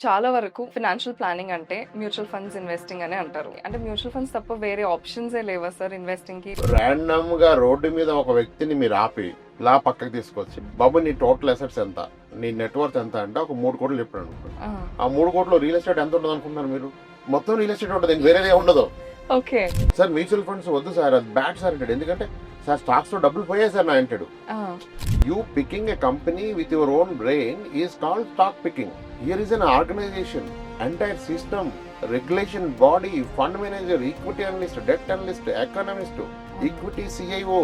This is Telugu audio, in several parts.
చాలా వరకు ఫినాన్షియల్ ప్లానింగ్ అంటే మ్యూచువల్ ఫండ్స్ ఇన్వెస్టింగ్ అనే అంటారు. అంటే మ్యూచువల్ ఫండ్స్ తప్ప వేరే ఆప్షన్సే లేవా సార్ ఇన్వెస్టింగ్‌కి? ర్యాండమ్ గా రోడ్డు మీద ఒక వ్యక్తిని మీరు ఆపి ఇలా పక్కకి తీసుకొచ్చి బాబు నీ టోటల్ అసెట్స్ ఎంత, నీ నెట్వర్త్ ఎంత అంటే ఒక 3 కోట్లు చెప్పాడు అనుకో. ఆ! ఆ 3 కోట్లు రియల్ ఎస్టేట్ ఎంత ఉంటుంది అనుకుంటున్నారు మీరు? మొత్తం రియల్ ఎస్టేట్ ఉంటుంది, ఇంక వేరేదే ఉండదు. ఓకే. సార్ మ్యూచువల్ ఫండ్స్ వద్దు సార్, అది బ్యాడ్ సార్ అంటాడు. ఎందుకంటే సార్ స్టాక్స్ లో డబ్బులు పోయాయి సార్ నా అంటాడు. ఆ! You picking a company with your own brain is called stock picking. Here is an organization, entire system, regulation body, fund manager, equity analyst, debt analyst, economist, equity CIO,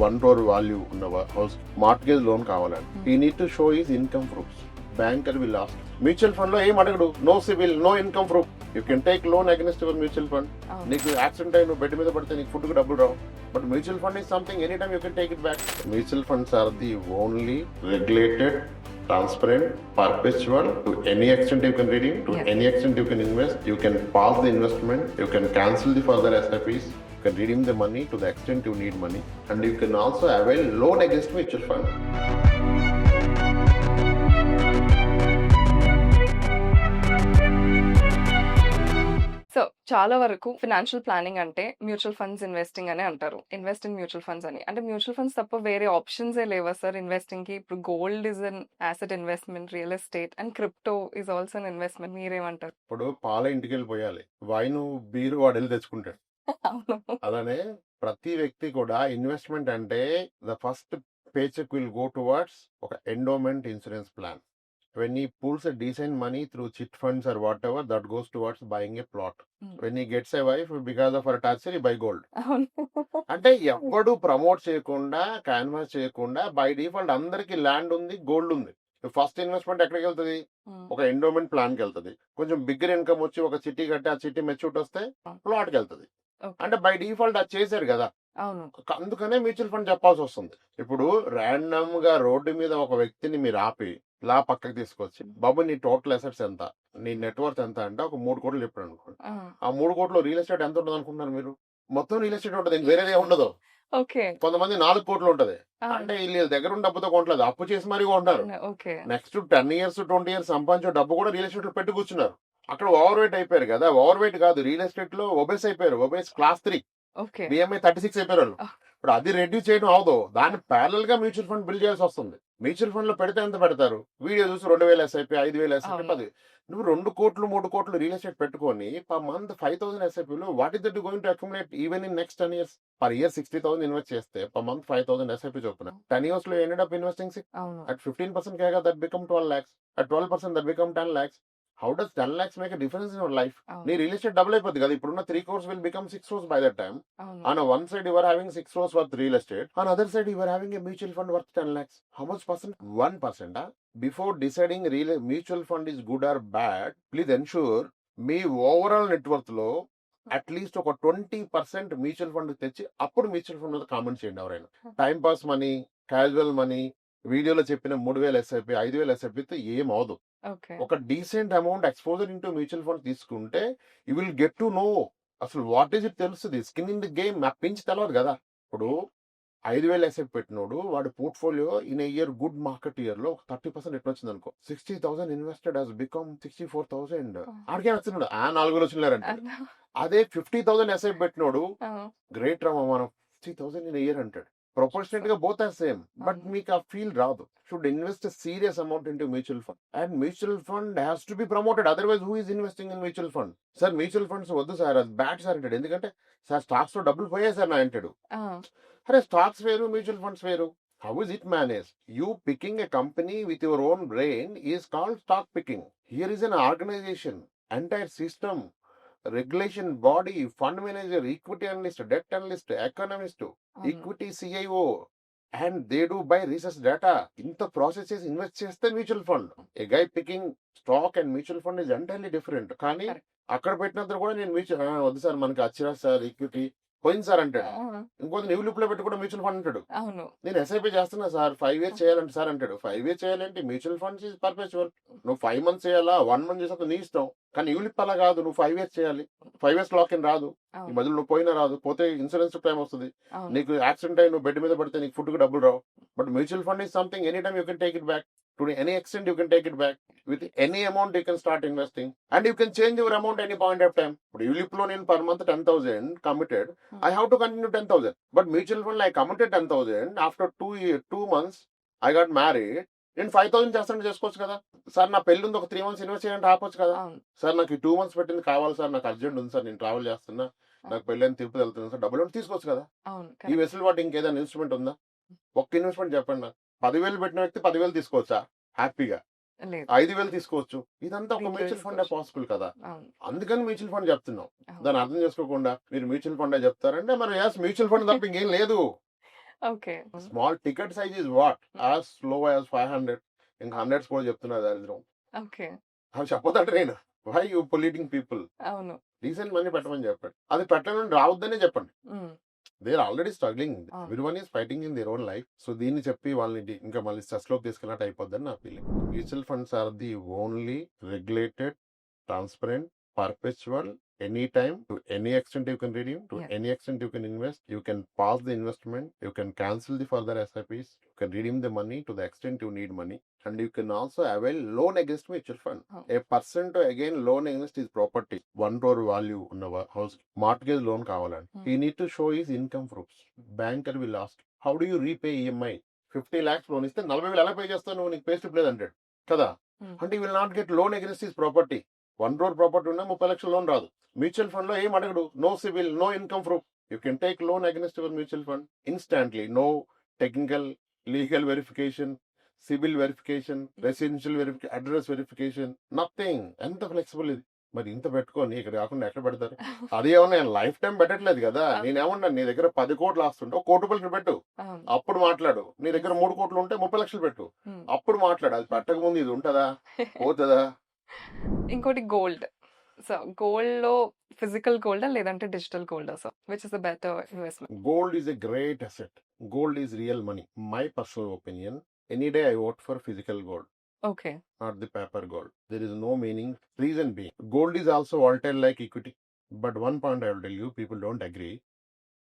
1 crore value ఉన్న house mortgage loan కావాలని. He need to show his income proofs. Banker will ask. Mutual fund లో ఏం అడగడు, no CIBIL, no income proof. You can take loan against your mutual fund. నీకు యాక్సిడెంట్ అయ్యి నువ్వు బెడ్ మీద పడితే నీకు ఫుడ్ కు డబ్బులు రావు. But mutual fund is something any time you can take it back. Mutual funds are the only regulated, transparent, perpetual. To any extent you can redeem, to any extent you can invest, you can pause the investment, you can cancel the further SIPs, you can redeem the money to the extent you need money, and you can also avail loan against mutual fund. So చాలా వరకు ఫినాన్షియల్ ప్లానింగ్ అంటే మ్యూచువల్ ఫండ్స్ ఇన్వెస్టింగ్ అనే అంటారు. ఇన్వెస్ట్ ఇన్ మ్యూచువల్ ఫండ్స్ అని. అంటే మ్యూచువల్ ఫండ్స్ తప్ప వేరే ఆప్షన్సే లేవా సార్ ఇన్వెస్టింగ్‌కి? ఇప్పుడు gold is an asset investment, real estate and crypto is also an investment. మీరేమంటారు? ఇప్పుడు పాల ఇంటికి వెళ్ళి పోయాలి, వైను బీరు వాడు వెళ్ళి తెచ్చుకుంటాడు. అవును. అలానే ప్రతి వ్యక్తి కూడా ఇన్వెస్ట్మెంట్ అంటే the first paycheck will go towards ఒక endowment insurance plan. When he pulls a decent money through chit funds or whatever, that goes towards buying a plot. When he gets a wife, because of her tax, he buy gold. అవును. అంటే ఎవ్వడు ప్రమోట్ చేయకుండా, క్యాన్వాస్ చేయకుండా బై డిఫాల్ట్ అందరికి ల్యాండ్ ఉంది, గోల్డ్ ఉంది. ఫస్ట్ ఇన్వెస్ట్మెంట్ ఎక్కడికి వెళ్తుంది? ఒక ఎండోమెంట్ ప్లాన్ కి వెళ్తుంది. కొంచెం బిగ్గర్ ఇన్కమ్ వచ్చి ఒక చిట్టి కట్టి ఆ చిట్టి మెచ్యూట్ వస్తే ప్లాట్ కి వెళ్తుంది. అంటే బై డిఫాల్ట్ అది చేశారు కదా. అవును. అందుకనే మ్యూచువల్ ఫండ్ చెప్పాల్సి వస్తుంది. ఇప్పుడు ర్యాండమ్ గా రోడ్డు మీద ఒక వ్యక్తిని మీరు ఆపి ఇలా పక్కకి తీసుకొచ్చి బాబు నీ టోటల్ అసెట్స్ ఎంత, నీ నెట్వర్త్ ఎంత అంటే ఒక 3 కోట్లు చెప్పాడు అనుకోండి. ఆ 3 కోట్లు రియల్ ఎస్టేట్ ఎంత ఉంటుంది అనుకుంటున్నారు మీరు? మొత్తం రియల్ ఎస్టేట్ ఉంటుంది, ఇంక వేరేదే ఉండదు. ఓకే. కొంతమంది 4 కోట్లు ఉంటది. అంటే వీళ్ళ దగ్గర ఉన్న డబ్బుతో కొంటలేదు, అప్పు చేసి మరీ కొంటారు. ఓకే. నెక్స్ట్ 10 ఇయర్స్ 20 ఇయర్స్ సంపాదించే డబ్బు కూడా రియల్ ఎస్టేట్ లో పెట్టి కూర్చున్నారు. అక్కడ ఓవర్ వెయిట్ అయిపోయారు కదా. ఓవర్ వెయిట్ కాదు, రియల్ ఎస్టేట్ లో ఒబేస్ అయిపోయారు. Obese class 3, okay. బిఎంఐ 36 అయిపోయారు వాళ్ళు. ఇప్పుడు అది రెడ్యూస్ చేయడం అవదు, దాన్ని ప్యారల్ గా మ్యూచువల్ ఫండ్ బిల్డ్ చేయాల్సి వస్తుంది. మ్యూచువల్ ఫండ్ లో పెడితే ఎంత పెడతారు? వీడియో చూసి 2000 ఎస్ఐపి, 5000 ఎస్ఐపి, 10. నువ్వు 2 కోట్లు 3 కోట్లు రియల్ ఎస్టేట్ పెట్టుకొని పర్ మంత్ 5000 ఎస్ఐపిలో what is that going to accumulate even in next 10 years? Per year 60,000 invest చేస్తే పర్ మంత్ 5000 ఎస్ఐపి చొప్పున 10 years లో ఎండెడ్ అప్ ఇన్వెస్టింగ్ at 15% కేగా that become 12 lakhs, at 12% that become 10 lakhs. How does 10 lakhs make a difference in your life? నీ రియల్ ఎస్టేట్ డబుల్ అయిపోద్ది కదా. ఇప్పుడున్న 3 crores will become 6 crores by that time. On a one side you are having 6 crores worth real estate, on other side you are having a mutual fund worth 10 lakhs. How much percent? 1%. Before deciding mutual fund is good or bad, please ensure me overall net worth లో అట్లీస్ట్ ఒక 20% మ్యూచువల్ ఫండ్ తెచ్చి అప్పుడు మ్యూచువల్ ఫండ్ మీద కామెంట్ చేయండి. ఎవరైనా time pass money, casual money, వీడియోలో చెప్పిన 3000 ఎస్ఐపి 5000 ఎస్ఐపితో ఏం అవదు. ఒక decent amount exposure into mutual fund తీసుకుంటే you will get to know అసలు వాట్ ఈజ్ ఇట్ తెలుస్తుంది. స్కిన్ ఇన్ ది గేమ్ పెంచి తెలవదు కదా. ఇప్పుడు 5000 ఎస్ఐపి పెట్టినోడు వాడి portfolio in year good market year లో 30% ఎట్లా వచ్చింది అనుకో, 60,000 ఇన్వెస్టెడ్ హాస్ బికమ్ 64,000. ఆడికే వచ్చినాడు 4,000 వచ్చినారంటే. అదే 50,000 ఎస్ఐపి పెట్టినోడు గ్రేట్ రా మనం 60,000 ఇన్ ఇయర్ అంటాడు. ప్రొపోర్షనేట్ గా బోత్ ఆర్ సేమ్, బట్ మీకు ఆ ఫీల్ రాదు. Should invest serious amount into mutual fund, and mutual fund has to be promoted. Otherwise who is investing in mutual fund? Sir mutual funds వద్దు సార్, అది బ్యాడ్ సార్ అంటాడు. ఎందుకంటే సార్ స్టాక్స్ లో డబ్బులు పోయాయి సార్ నా అంటాడు. అరే స్టాక్స్ వేరు, మ్యూచువల్ ఫండ్స్ వేరు. How is it manage? You picking a company with your own brain is called stock picking. Here is an organisation, entire system, regulation body, fund manager, equity analyst, debt analyst, economist, equity CIO, and they do buy research data. ఇంత ప్రాసెస్ చేసి ఇన్వెస్ట్ చేస్తే mutual fund. A guy picking stock and mutual fund is entirely different. కానీ అక్కడ పెట్టినంత కూడా నేను మ్యూచువల్ వద్దు సార్ మనకి వచ్చిరా సార్ ఈక్విటీ పోయింది సార్ అంటాడు. ఇంకొంత న్యూ లిప్ లో పెట్టి కూడా మ్యూచువల్ ఫండ్ అంటాడు. నేను ఎస్ఐపి చేస్తున్నా సార్ 5 years చేయాలంటే సార్ అంటాడు. 5 years చేయాలంటే మ్యూచువల్ ఫండ్స్ ఈజ్ పర్పెచువల్. నువ్వు 5 months చేయాలా, 1 month చేసా నీ ఇష్టం. కానీ న్యూ లిప్ అలా కాదు, నువ్వు 5 years చేయాలి. 5 years లాక్ ఇన్ రాదు. ఈ మధ్యలో నువ్వు పోయినా రాదు, పోతే ఇన్సూరెన్స్ క్లెయిమ్ వస్తుంది. నీకు యాక్సిడెంట్ అయ్యి నువ్వు బెడ్ మీద పడితే నీకు ఫుడ్ కు డబ్బులు రావు. But mutual fund is something any time you can take it back. To any extent, you can take it back. With any amount, you can start investing. And you can change your amount any point of time. But ULIP loan in per month 10,000 committed. I have to continue 10,000. But mutual fund, I committed 10,000. After 2 months, I got married. నేను 5,000 చేస్తాను చేసుకోవచ్చు కదా సార్. నా పెళ్లి ఉంది, ఒక 3 months ఇన్వెస్ట్ చేయండి ఆపొచ్చు కదా అవును. సార్. నాకు 2 months పెట్టింది కావాలి సార్, నాకు అర్జెంట్ ఉంది సార్, నేను ట్రావెల్ చేస్తున్నా, నాకు పెళ్ళి అని తిరుపతి వెళ్తున్నాను సార్, డబ్బులు ఉంటే తీసుకోవచ్చు కదా. అవును. ఈ కరెక్ట్. వెసులుబాటు ఇంకేదైనా ఇన్స్ట్రుమెంట్ ఉందా? ఒక్క ఇన్వెస్ట్మెంట్ చెప్పండి నాకు. 10,000 పెట్టిన వ్యక్తి 10,000 తీసుకోవచ్చా హ్యాపీగా? లేదు. 5,000 తీసుకోవచ్చు. ఇదంతా ఒక దీంట్లో మ్యూచువల్ ఫండ్ తీసుకోవచ్చు. పాసిబుల్ కదా. అవును. అందుకని మ్యూచువల్ ఫండ్ చెప్తున్నాం. అవును. దాన్ని అర్థం చేసుకోకుండా మీరు మ్యూచువల్ ఫండ్ చెప్తారంటే మరి మ్యూచువల్ ఫండ్ తప్ప ఇంకేం లేదు. Okay. Small ticket size is what as low as 500. ఇంకా 100s కూడా చెప్తున్నారు దరిద్రం. ఓకే. అవి చెప్పదంటే నేను వై యూ పొల్యూటింగ్ పీపుల్. అవును. రీసెంట్ మనీ పెట్టమని చెప్పండి. అది పెట్టమని రావద్దనే చెప్పండి. Hmm. They are already struggling. అవును. Everyone is fighting in their own life. So దీన్ని చెప్పి వాళ్ళని ఇంకా మళ్ళీ స్ట్రెస్ లోకి తీసుకెళ్ళినట్టు అయిపోద్దని నా feeling. Mutual funds are the only regulated, transparent, perpetual, anytime, to any extent you can redeem, to Yes. any extent you can invest, you can pause the investment, you can cancel the further SIPs, you can redeem the money to the extent you need money, and you can also avail loan against mutual fund. Oh. A person to again loan against his property, 1 crore value ఉన్న house, mortgage loan కావాలని, he need to show his income proofs. Banker will ask, how do you repay EMI? 50 lakhs loan ఇస్తే 40,000 ఎలా పే చేస్తావు నువ్వు, నీకు పే స్లిప్ లేదంటాడు కదా. అంటే will not get loan against his property. 1 crore property ఉన్నా 30 లక్షల లోన్ రాదు. మ్యూచువల్ ఫండ్ లో ఏం అడగడు, no CIBIL, no income proof. You can take loan against your mutual fund instantly. No technical, legal verification, CIBIL verification, residential verification, address verification, nothing. ఎంత ఫ్లెక్సిబుల్ ఇది. మరి ఇంత పెట్టుకొని ఇక్కడ కాకుండా ఎక్కడ పెడతారు? అది ఏమన్నా లైఫ్ టైం పెట్టట్లేదు కదా. నేనేమన్నా నీ దగ్గర 10 కోట్లు ఆస్తుంటే 1 కోటి రూపాయలు పెట్టు, అప్పుడు మాట్లాడు. నీ దగ్గర 3 కోట్లు ఉంటే 30 లక్షలు పెట్టు, అప్పుడు మాట్లాడు. అది పెట్టక ముందు ఇది ఉంటదా, పోతుందా? ఇంకోటి గోల్డ్. సో గోల్డ్ లో ఫిజికల్ గోల్డా లేదంటే డిజిటల్ గోల్డా sir? Which is the better investment? Gold is a great asset. Gold is real money. My personal opinion, any day I vote for physical gold, okay. not the paper gold. There is no meaning. Reason being, gold is also volatile like equity. But one point I will tell you, people don't agree.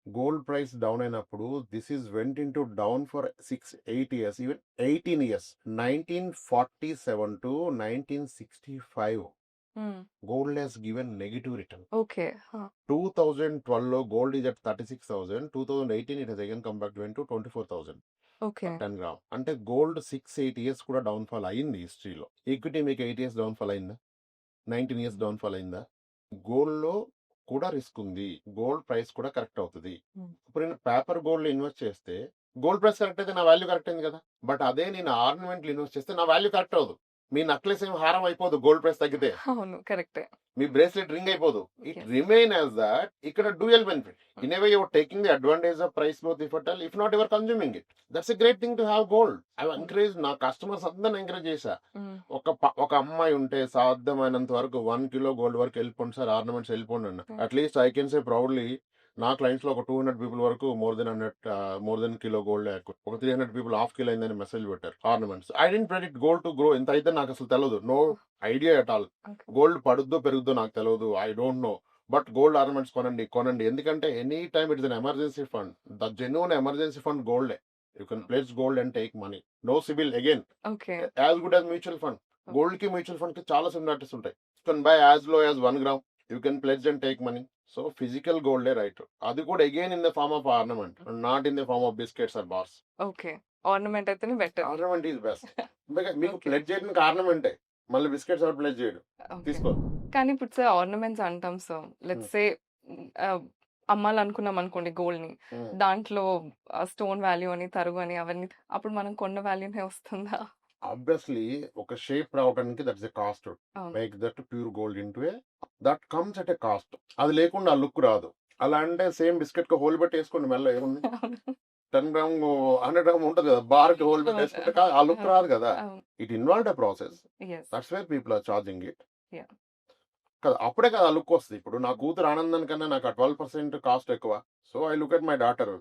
Gold price down అయినప్పుడు this is went into down for 6-8 years, even 18 years. 1947 to 1965, gold has given negative return. Okay. 2012 లో gold is at 36,000. 2018 it has again come back went to 24,000. Okay. 10 gram. అంటే గోల్డ్ 6-8 ఇయర్స్ కూడా డౌన్ ఫాల్ అయింది హిస్టరీలో. ఈక్విటీ మీకు 8 ఇయర్స్ డౌన్ ఫాల్ అయిందా? 19 ఇయర్స్ డౌన్ ఫాల్ అయిందా? గోల్డ్ లో కూడా రిస్క్ ఉంది. గోల్డ్ ప్రైస్ కూడా కరెక్ట్ అవుతుంది. ఇప్పుడు నేను పేపర్ గోల్డ్ ఇన్వెస్ట్ చేస్తే గోల్డ్ ప్రైస్ కరెక్ట్ అయితే నా వాల్యూ కరెక్ట్ అయింది కదా. బట్ అదే నేను ఆర్నమెంట్ ఇన్వెస్ట్ చేస్తే నా వాల్యూ కరెక్ట్ అవ్వదు. మీ నక్లెస్ ఏం హారం అయిపోదు గోల్డ్ ప్రైస్ తగ్గితే. అవును, కరెక్టే. మీ బ్రేస్లెట్ రింగ్ అయిపోదు. It Yes. Remain as that. ఇక్కడ dual benefit. In a way you're taking the advantage of price growth if at all, if not you're consuming it. That's a great thing to have gold. I encourage, నా కస్టమర్స్ అందరిని ఎంకరేజ్ చేశా. ఒక అమ్మాయి ఉంటే సాధ్యమైనంత వరకు 1 kilo గోల్డ్ వరకు వెళ్ళిపోండి సార్, ఆర్నమెంట్స్ వెళ్ళిపోండి అన్న. At least I can say proudly, నా క్లయింట్స్ లో ఒక 200 పీపుల్ వరకు మోర్ దెన్ kilo గోల్డ్, ఒక 300 పీపుల్ ½ కిలో అయిందని మెసేజ్ పెట్టారు ornaments. I don't predict gold to grow. ఎంత అయితే నాకు అసలు తెలియదు. No idea at all. Gold పడుద్దో పెరుగుద్దో నాకు తెలియదు. I don't know. But gold ornaments కొనండి. ఎందుకంటే any time it is an emergency fund. The genuine emergency fund గోల్డే. You can place gold and take money. No CIBIL again, okay. As good as mutual fund. Gold కి మ్యూచువల్ ఫండ్ కి చాలా సిమిలారిటీస్ ఉంటాయి. You can buy as low as 1 gram. You can place and take money. So physical గోల్డే రైట్. అది కూడా again in the form of ornament, not in the form of biscuits or bars. Okay. Ornament అయితేనే బెటర్. Ornament is best. మీకు Okay. ప్లెజ్ చేయడానికి ఆర్నమెంటే, మళ్ళీ బిస్కెట్స్ ఆర్ ప్లెజ్ చేయడు. తీసుకో. కానీ ఇప్పుడు సార్ ఆర్నమెంట్స్ అంటాం సార్, లెట్స్ సే అమ్మాలనుకున్నాం అనుకోండి గోల్డ్ ని, దాంట్లో స్టోన్ వాల్యూ అని, తరుగు అని, అవన్నీ అప్పుడు మనం కొన్న వాల్యూనే వస్తుందా? ఆబ్వియస్లీ ఒక షేప్ రావడానికి దట్స్ ఎ కాస్ట్. అవును. Make that pure gold into A, that comes at a cost. అది లేకుండా ఆ లుక్ రాదు. అలా అంటే సేమ్ బిస్కెట్ కి హోల్ పెట్టి వేసుకోండి, మెల్ల ఏముంది. 10 గ్రామ్ 100 గ్రామ్ ఉంటుంది కదా, బార్ కి హోల్ పెట్టి వేసుకుంటే ఆ లుక్ రాదు కదా. అవును. It involved a process. Yes. That's where people are charging it. Yeah. కదా, అప్పుడే కదా ఆ లుక్ వస్తుంది. ఇప్పుడు నా కూతురు ఆనందం కన్నా నాకు 12% కాస్ట్ ఎక్కువ. So I look at my daughter.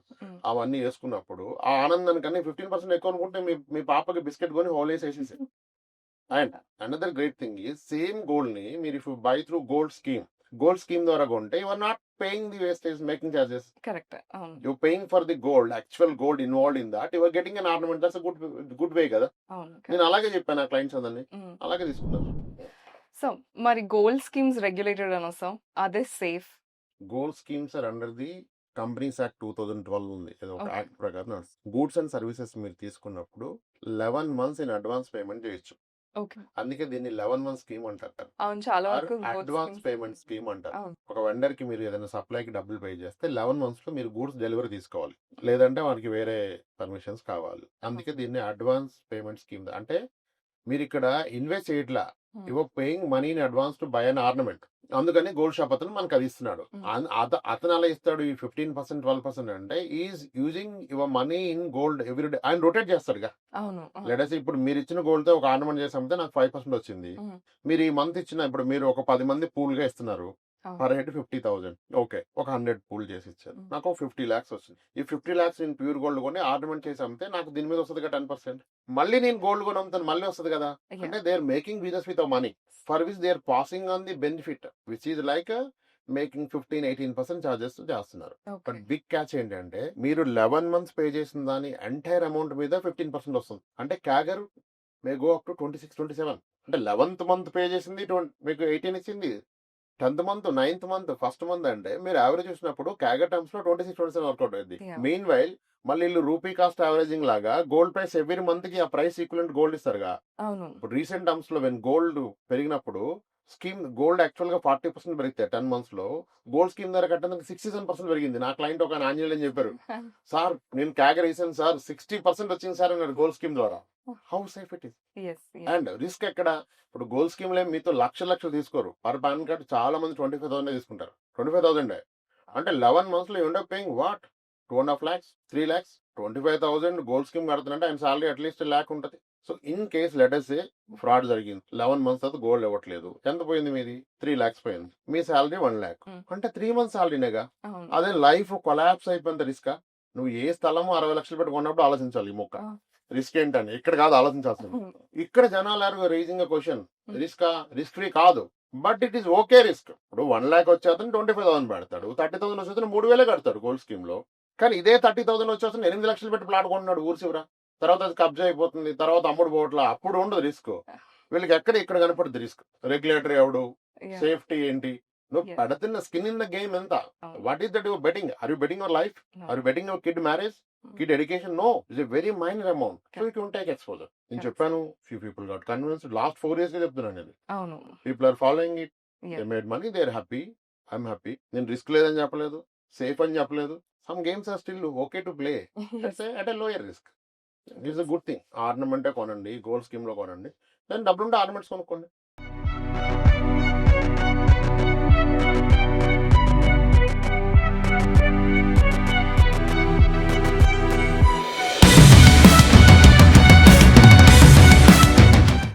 అవన్నీ వేసుకున్నప్పుడు ఆ ఆనందం కన్నా 15% ఎక్కువ అనుకుంటే మీ పాపకి బిస్కెట్ కొని హోల్ వేసేసేసి. అండ్ అనదర్ గ్రేట్ థింగ్ ఈ సేమ్ గోల్డ్ ని మీరు if buy through gold scheme ద్వారా కొంటే you are not paying the wastage making charges. Correct. అవును. You're paying for the gold, actual gold involved in that. You are getting an ornament. That's a good way కదా. అవును. నేను కరెక్ట్. అలాగే చెప్పాను నా క్లయింట్స్ అందరినీ. హ్మ్. అలాగే తీసుకున్నారు. సో మరి గోల్డ్ స్కీమ్స్ రెగ్యులేటెడ్ అన్నా sir? Are they safe? Gold schemes are under the Companies Act 2012 ఉంది. ఏదో ఒక ఓకే. యాక్ట్ ప్రకారం నడుస్తుంది. గూడ్స్ అండ్ సర్వీసెస్ మీరు తీసుకున్నప్పుడు 11 మంత్స్ ఇన్ అడ్వాన్స్ పేమెంట్ చేయొచ్చు. ఓకే. అందుకే దీన్ని 11 మంత్ స్కీమ్ అంటారు. అవును. చాలా ఆర్ వరకు gold advance schemes. Payment scheme అంటారు. అవును. ఒక వెండర్ కి మీరు ఏదైనా సప్లైకి డబ్బులు పే చేస్తే 11 మంత్స్ లో మీరు గూడ్స్ డెలివరీ తీసుకోవాలి. లేదంటే మనకి వేరే పర్మిషన్స్ కావాలి. అందుకే దీన్ని అడ్వాన్స్ పేమెంట్ స్కీమ్. అంటే మీరు ఇక్కడ ఇన్వెస్ట్ చేయట్లా, హ్మ్. Your paying money in advance to buy an ornament. అందుకని గోల్డ్ షాప్ అతను మనకు అది ఇస్తున్నాడు. హ్మ్. అతను అలా ఇస్తాడు ఈ 15% 12% అంటే is using your money in gold every day. ఆయన రొటేట్ చేస్తాడుగా. అవును. అవును. లెటస్ ఇప్పుడు మీరు ఇచ్చిన గోల్డ్ తో ఒక ఆర్నమెంట్ చేసి అమ్మితే నాకు 5% వచ్చింది. హ్మ్. మీరు ఈ మంత్ ఇచ్చిన ఇప్పుడు మీరు ఒక 10 మంది పూల్ గా ఇస్తున్నారు. అవును. Per head 50,000. ఓకే, ఒక 100 పూల్ చేసి ఇచ్చారు. హ్మ్. నాకు 50 lakhs వచ్చింది. ఈ 50 lakhs నేను ప్యూర్ గోల్డ్ కొని ఆర్నమెంట్ చేసి అమ్మితే నాకు దీని మీద వస్తుంది 10%. మళ్ళీ నేను గోల్డ్ కొని అమ్ముతాను, మళ్ళీ వస్తుంది కదా. Yeah. అంటే they are making business with money for which they are passing on the benefit which is like making 15-18% charges చేస్తున్నారు. ఓకే. బట్ బిగ్ క్యాచ్ ఏంటంటే మీరు 11 మంత్స్ పే చేసిన దాని ఎంటైర్ అమౌంట్ మీద 15% వస్తుంది. అంటే క్యాగర్ మే గో అప్ టు 26-27. అంటే 11th మంత్ పే చేసింది మీకు 18 ఇచ్చింది. 10th month, 9th month, first month అంటే మీరు యావరేజ్ చూసినప్పుడు క్యాగర్ టర్మ్స్ లో 26-27 వర్కౌట్ అయింది. Yeah. మెయిన్ వైల్ మళ్ళీ వీళ్ళు రూపీ కాస్ట్ యావరేజింగ్ లాగా గోల్డ్ ప్రైస్ ఎవ్రీ మంత్ కి ఆ ప్రైస్ ఈక్వలెంట్ గోల్డ్ ఇస్తారుగా. అవును. ఇప్పుడు రీసెంట్ టర్మ్స్ లో వెన్ గోల్డ్ పెరిగినప్పుడు స్కీమ్ గోల్డ్ యాక్చువల్ గా 40% పెరిగితే 10 మంత్స్ లో గోల్డ్ స్కీమ్ ధర కట్టడానికి 67% పెరిగింది. నా క్లయింట్ ఒక ఆన్యువల్ అని చెప్పారు, సార్ నేను క్యాగర్ వేసాను సార్ 60% వచ్చింది సార్ అన్నాడు గోల్డ్ స్కీమ్ ద్వారా. How safe it is Yes. Yes. And risk ఎక్కడ? ఇప్పుడు గోల్డ్ స్కీమ్ లో మీతో లక్షలు తీసుకోరు. పర్ పాన్ కార్డ్ చాలా మంది 25,000 తీసుకుంటారు. 25,000 అంటే 11 మంత్స్ లో you end up paying what 2.5 lakhs 3 lakhs. 25,000 gold scheme కడుతుంటే ఆయన సాలరీ అట్లీస్ట్ lakh ఉంటుంది. So in case letters fraud జరిగింది, 11 మంత్స్ తర్వాత గోల్డ్ ఇవ్వట్లేదు, ఎంత పోయింది మీది? 3 lakhs పోయింది. మీ శాలరీ 1 lakh. Hmm. అంటే 3 months శాలరీనేగా. అవును. అదే లైఫ్ కొలాప్స్ అయిపోయింది రిస్క్. నువ్వు ఏ స్థలము 60 లక్షలు పెట్టి కొన్నప్పుడు ఆలోచించాలి ఈ మొక్క Ah. రిస్క్ ఏంటని. ఇక్కడ కాదు ఆలోచించాల్సింది. Hmm. ఇక్కడ జనాలు are raising question, Hmm. Risk free కాదు, but it is okay risk. ఇప్పుడు 1 lakh వచ్చేతను 25,000 పెడతాడు, 30,000 వచ్చేతను 3,000 కడతాడు గోల్డ్ స్కీమ్ లో. కానీ ఇదే 30,000 వచ్చేతను 8 లక్షలు పెట్టి ప్లాట్ కొంటున్నాడు ఊరు చివర. తర్వాత అది కబ్జా అయిపోతుంది, తర్వాత అమ్ముడు పోవట్లా, అప్పుడు ఉండదు రిస్క్. వీళ్ళకి ఇక్కడ కనపడుతుంది రిస్క్. రెగ్యులేటరీ ఎవడు, Yeah. సేఫ్టీ ఏంటి, నువ్వు Yes. పెడుతున్న స్కిన్ ఇన్ ద గేమ్ ఎంత? అవును. What is that your betting? Are you betting your life? No. Are you betting your kid marriage, kid education? No, it's a very minor amount. So you can take exposure. నేను Correct. చెప్పాను, few people got convinced. Last 4 years గా చెప్తున్నాను ఇది. అవును. People are following it, Yeah. They made money, they are happy, I'm happy. నేను రిస్క్ లేదని చెప్పలేదు, సేఫ్ అని చెప్పలేదు. Some games are still okay to play Yes. At a lower risk. It's a good thing. ఆర్నమెంటే కొనండి, గోల్డ్ స్కీమ్ లో కొనండి. దాని డబ్బులుంటే ఆర్నమెంట్స్ కొనుక్కోండి.